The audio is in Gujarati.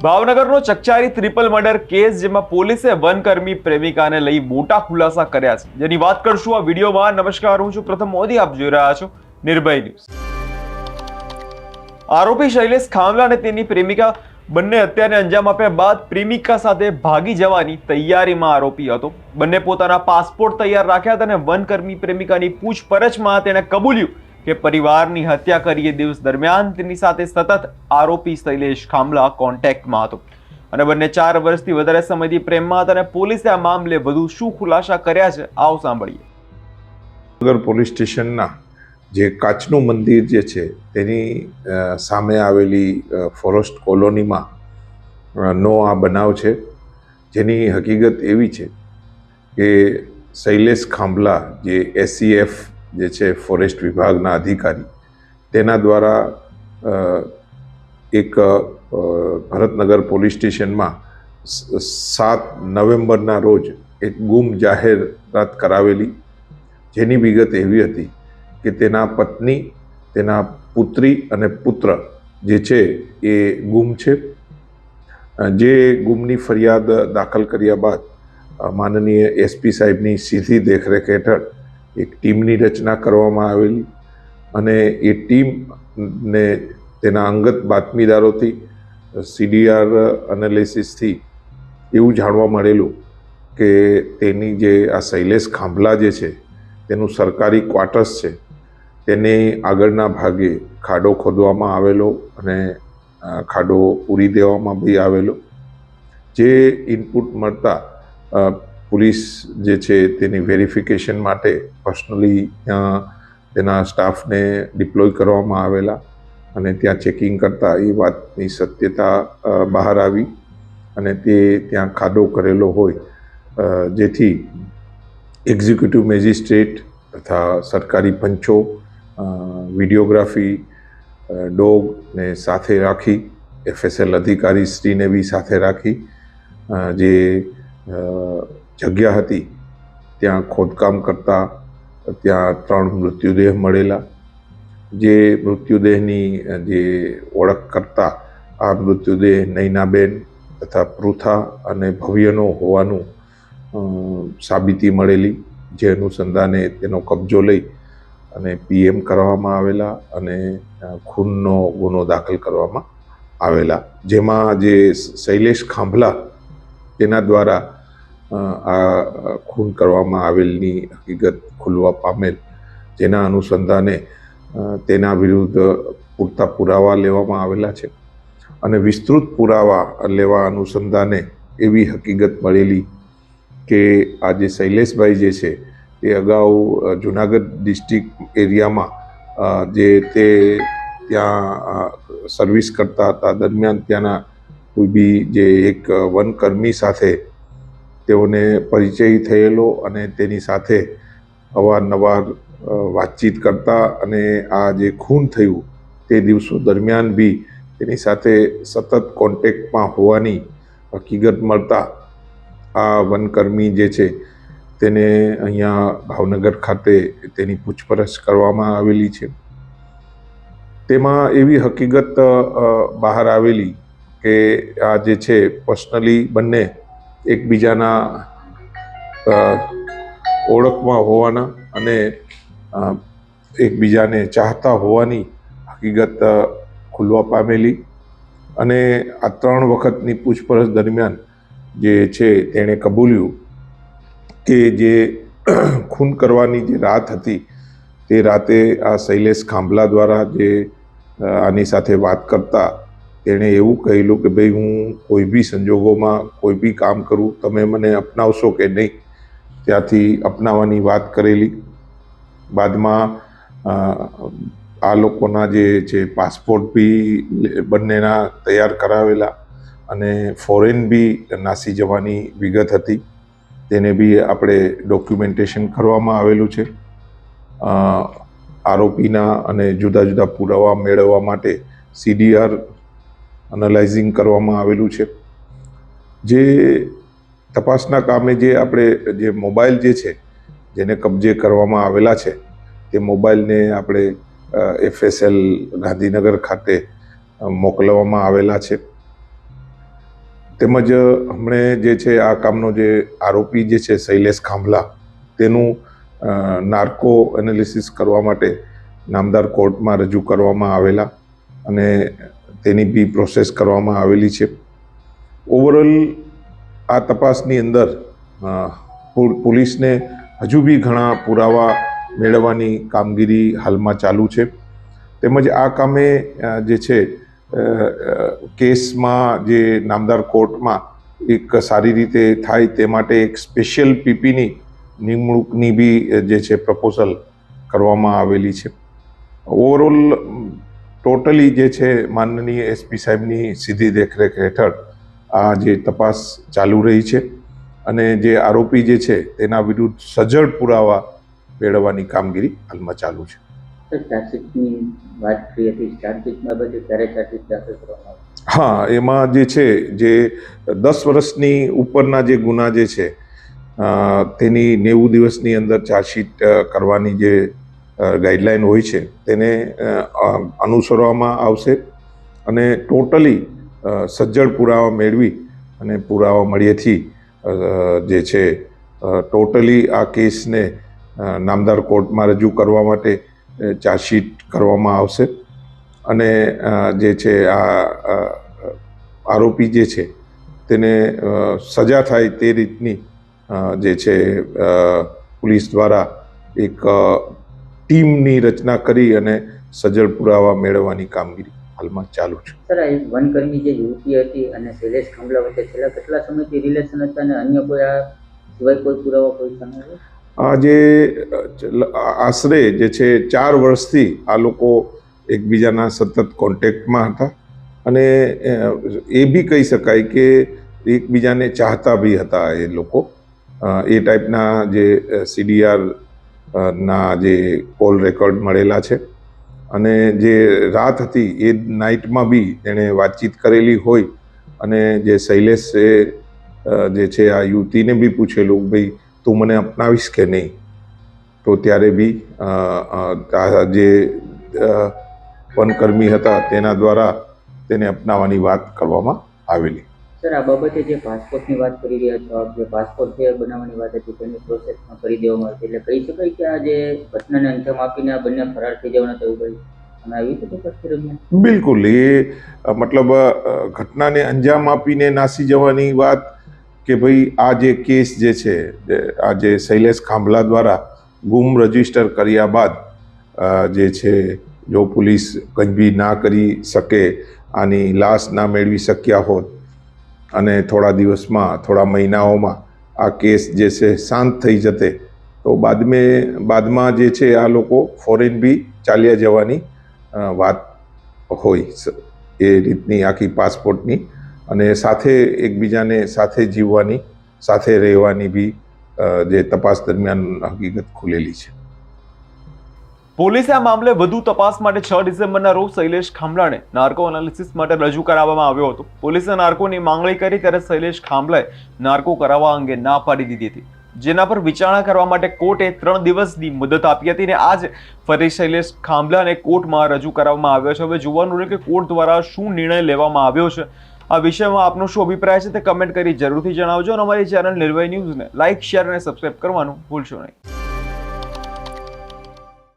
ભાવનગરનો ચકચારી ટ્રિપલ મર્ડર કેસ જેમાં પોલીસે વનકર્મી પ્રેમિકાને લઈ મોટા ખુલાસા કર્યા છે, જેની વાત કરશું આ વિડીયોમાં। નમસ્કાર, હું છું પ્રથમ મોદી, આપ જોઈ રહ્યા છો નિર્ભય ન્યૂઝ। આરોપી શૈલેષ ખામલા અને તેની પ્રેમિકા બંને હત્યાને અંજામ આપ્યા બાદ પ્રેમિકા સાથે ભાગી જવાની તૈયારીમાં આરોપી હતો। બંને પોતાના પાસપોર્ટ તૈયાર રાખ્યા હતા અને વનકર્મી પ્રેમિકાની પૂછપરછમાં તેણે કબૂલ્યું કે પરિવારની હત્યા કરી એ દિવસ દરમિયાન તેની સાથે સતત આરોપી શૈલેષ ખામલા કોન્ટેક્ટમાં હતો અને બંને 4 વર્ષથી વધારે સમયથી પ્રેમમાં હતા અને પોલીસે આ મામલે વધુ શું ખુલાસા કર્યા છે, આવો સાંભળીએ। નગર પોલીસ સ્ટેશનના જે કાચનું મંદિર જે છે તેની સામે આવેલી ફોરેસ્ટ કોલોનીમાં નો આ બનાવ છે, જેની હકીકત એવી છે કે શૈલેષ ખાંભલા જે SCF જે છે ફોરેસ્ટ વિભાગના અધિકારી તેના દ્વારા એક ભરતનગર પોલીસ સ્ટેશનમાં 7 નવેમ્બરના રોજ એક ગુમ જાહેરાત કરાવેલી, જેની વિગત એવી હતી કે તેના પત્ની, તેના પુત્રી અને પુત્ર જે છે એ ગુમ છે। જે ગુમની ફરિયાદ દાખલ કર્યા બાદ માનનીય SP સાહેબની સીધી દેખરેખ હેઠળ એક ટીમની રચના કરવામાં આવેલી અને એ ટીમને તેના અંગત બાતમીદારોથી CDR એનાલિસિસથી એવું જાણવા મળેલું કે તેની જે આ શૈલેષ ખાંભલા જે છે તેનું સરકારી ક્વાર્ટર્સ છે તેને આગળના ભાગે ખાડો ખોદવામાં આવેલો અને ખાડો પૂરી દેવામાં બી આવેલો। જે ઇનપુટ મળતા પોલીસ જે છે તેની વેરિફિકેશન માટે પર્સનલી ત્યાં તેના સ્ટાફને ડિપ્લોય કરવામાં આવેલા અને ત્યાં ચેકિંગ કરતા એ વાતની સત્યતા બહાર આવી અને તે ત્યાં ખાડો કરેલો હોય, જેથી એક્ઝિક્યુટિવ મેજિસ્ટ્રેટ તથા સરકારી પંચો, વિડીયોગ્રાફી ડોગને સાથે રાખી, FSL અધિકારી શ્રીને બી સાથે રાખી જે જગ્યા હતી ત્યાં ખોદકામ કરતા ત્યાં 3 મૃત્યુદેહ મળેલા। જે મૃત્યુદેહની જે ઓળખ કરતા આ મૃત્યુદેહ નૈનાબેન તથા પૃથા અને ભવ્યનો હોવાનું સાબિતી મળેલી, જે અનુસંધાને તેનો કબજો લઈ અને PM કરવામાં આવેલા અને ખૂનનો ગુનો દાખલ કરવામાં આવેલા, જેમાં જે શૈલેષ ખાંભલા તેના દ્વારા આ ખૂન કરવામાં આવેલની હકીકત ખુલવા પામેલ, જેના અનુસંધાને તેના વિરુદ્ધ પૂરતા પુરાવા લેવામાં આવેલા છે અને વિસ્તૃત પુરાવા લેવા અનુસંધાને એવી હકીકત મળેલી કે આ જે શૈલેષભાઈ જે છે તે અગાઉ જુનાગઢ ડિસ્ટ્રિક્ટ એરિયામાં જે તે ત્યાં સર્વિસ કરતા હતા દરમિયાન ત્યાંના કોઈ બી જે એક વનકર્મી સાથે તેઓને પરિચય થયેલો અને તેની સાથે અવારનવાર વાતચીત કરતા અને આ જે ખૂન થયું તે દિવસો દરમિયાન બી તેની સાથે સતત કોન્ટેક્ટમાં હોવાની હકીકત મળતા આ વનકર્મી જે છે તેને અહીંયા ભાવનગર ખાતે તેની પૂછપરછ કરવામાં આવેલી છે। તેમાં એવી હકીકત બહાર આવેલી કે આ જે છે પર્સનલી બંને એકબીજાના ઓળખમાં હોવાના અને એકબીજાને ચાહતા હોવાની હકીકત ખુલવા પામેલી અને આ 3 વખતની પૂછપરછ દરમિયાન જે છે તેણે કબૂલ્યું કે જે ખૂન કરવાની જે રાત હતી તે રાતે આ શૈલેષ ખાંભલા દ્વારા જે આની સાથે વાત કરતા તેણે એવું કહેલું કે ભાઈ હું કોઈ બી સંજોગોમાં કોઈ બી કામ કરું, તમે મને અપનાવશો કે નહીં, ત્યાંથી અપનાવવાની વાત કરેલી। બાદમાં આ લોકોના જે છે પાસપોર્ટ બી બંનેના તૈયાર કરાવેલા અને ફોરેન બી નાસી જવાની વિગત હતી, તેને બી આપણે ડોક્યુમેન્ટેશન કરવામાં આવેલું છે। આરોપીના અને જુદા જુદા પુરાવા મેળવવા માટે CDR એનાલાઇઝિંગ કરવામાં આવેલું છે। જે તપાસના કામે જે આપણે જે મોબાઈલ જે છે જેને કબજે કરવામાં આવેલા છે તે મોબાઈલને આપણે FSL ગાંધીનગર ખાતે મોકલવામાં આવેલા છે તેમજ હમણે જે છે આ કામનો જે આરોપી જે છે શૈલેષ ખાંભલા તેનું નાર્કો એનાલિસિસ કરવા માટે નામદાર કોર્ટમાં રજૂ કરવામાં આવેલા અને તેની બી પ્રોસેસ કરવામાં આવેલી છે. ઓવરઓલ આ તપાસની અંદર પોલીસને હજુ બી ઘણા પુરાવા મેળવવાની કામગીરી હાલમાં ચાલુ છે. તેમજ આ કામે જે છે કેસમાં જે નામદાર કોર્ટમાં એક સારી રીતે થાય તે માટે એક સ્પેશિયલ પીપીની નિમણૂકની બી જે છે પ્રપોઝલ કરવામાં આવેલી છે. ઓવરઓલ ટોટલી જે છે માનનીય એસપી સાહેબની સીધી દેખરેખ હેઠળ આ જે તપાસ ચાલુ રહી છે અને જે આરોપી જે છે તેના વિરુદ્ધ સજ્જડ પુરાવા મેળવવાની કામગીરી હાલમાં ચાલુ છે. ચાર્જશીટની વાત કરી હતી, ચાર્જશીટ બાબતે ક્યારે ચાર્જશીટ દાખલ કરવામાં આવે? હા, એમાં જે છે જે 10 વર્ષની ઉપરના જે ગુના જે છે તેની 90 દિવસની અંદર ચાર્જશીટ કરવાની જે ગાઈડલાઈન હોય છે તેને અનુસરવામાં આવશે અને ટોટલી સજ્જડ પુરાવા મેળવી અને પુરાવા મળ્યેથી જે છે ટોટલી આ કેસને નામદાર કોર્ટમાં રજૂ કરવા માટે ચાર્જશીટ કરવામાં આવશે અને જે છે આ આરોપી જે છે તેને સજા થાય તે રીતની જે છે પોલીસ દ્વારા એક ટીમની રચના કરી અને સજ્જડ પુરાવા મેળવવાની કામગીરી હાલમાં ચાલુ છે. સર, આ વનકર્મી જે યુવતી હતી અને શૈલેષ ખાંભલા વચ્ચે છેલ્લા કેટલા સમયથી રિલેશન હતા અને અન્ય કોઈ આ સિવાય કોઈ પુરાવા કોઈ સામે આવ્યો? આ જે આશરે જે છે 4 વર્ષથી આ લોકો એકબીજાના સતત કોન્ટેક્ટમાં હતા અને એ બી કહી શકાય કે એકબીજાને ચાહતા બી હતા એ લોકો. એ ટાઈપના જે CDR ના જે કોલ રેકોર્ડ મળેલા છે અને જે રાત હતી એ નાઇટમાં બી એણે વાતચીત કરેલી હોય અને જે શૈલેષે જે છે આ યુવતીને બી પૂછેલું ભાઈ તું મને અપનાવીશ કે નહીં, તો ત્યારે બી જે વનકર્મી હતા તેના દ્વારા તેને અપનાવવાની વાત કરવામાં આવેલી. સર, આ બાબતે જે પાસપોર્ટની વાત કરી રહ્યા છો આપ, જે પાસપોર્ટ જે બનાવવાની વાત હતી તેની પ્રોસેસમાં કરી દેવામાં આવી, એટલે કહી શકાય કે આ જે ઘટનાને અંજામ આપીને આ બંને ફરાર થઈ જવાના તેવું કહ્યું અને આવી રીતે તપાસ દરમિયાન? બિલકુલ, એ મતલબ ઘટનાને અંજામ આપીને નાસી જવાની વાત કે ભાઈ આ જે કેસ જે છે આ જે શૈલેષ ખાંભલા દ્વારા ગુમ રજીસ્ટર કર્યા બાદ જે છે જો પોલીસ કંઈ બી ના કરી શકે, આની લાશ ના મેળવી શક્યા હોત અને થોડા દિવસમાં થોડા મહિનાઓમાં આ કેસ જે છે શાંત થઈ જતે તો બાદમાં જે છે આ લોકો ફોરેન બી ચાલ્યા જવાની વાત હોય એ રીતની આખી પાસપોર્ટની અને સાથે એકબીજાને સાથે જીવવાની સાથે રહેવાની બી જે તપાસ દરમિયાન હકીકત ખુલેલી છે. પોલીસે આ મામલે વધુ તપાસ માટે 6 ડિસેમ્બરના રોજ શૈલેષ ખાંભલાને નાર્કો એનાલિસિસ માટે રજૂ કરાવવામાં આવ્યો હતો. પોલીસે નાર્કોની માંગણી કરી ત્યારે શૈલેષ ખાંભલાએ નાર્કો કરાવવા અંગે ના પાડી દીધી હતી, જેના પર વિચારણા કરવા માટે કોર્ટે 3 દિવસની મુદત આપી હતી અને આજ ફરી શૈલેષ ખાંભલાને કોર્ટમાં રજૂ કરવામાં આવ્યો છે. હવે જોવાનું રહ્યું કે કોર્ટ દ્વારા શું નિર્ણય લેવામાં આવ્યો છે. આ વિષયમાં આપનો શું અભિપ્રાય છે તે કમેન્ટ કરી જરૂરથી જણાવજો અને અમારી ચેનલ નિર્ભય ન્યૂઝને લાઇક, શેર અને સબસ્ક્રાઇબ કરવાનું ભૂલશો નહીં.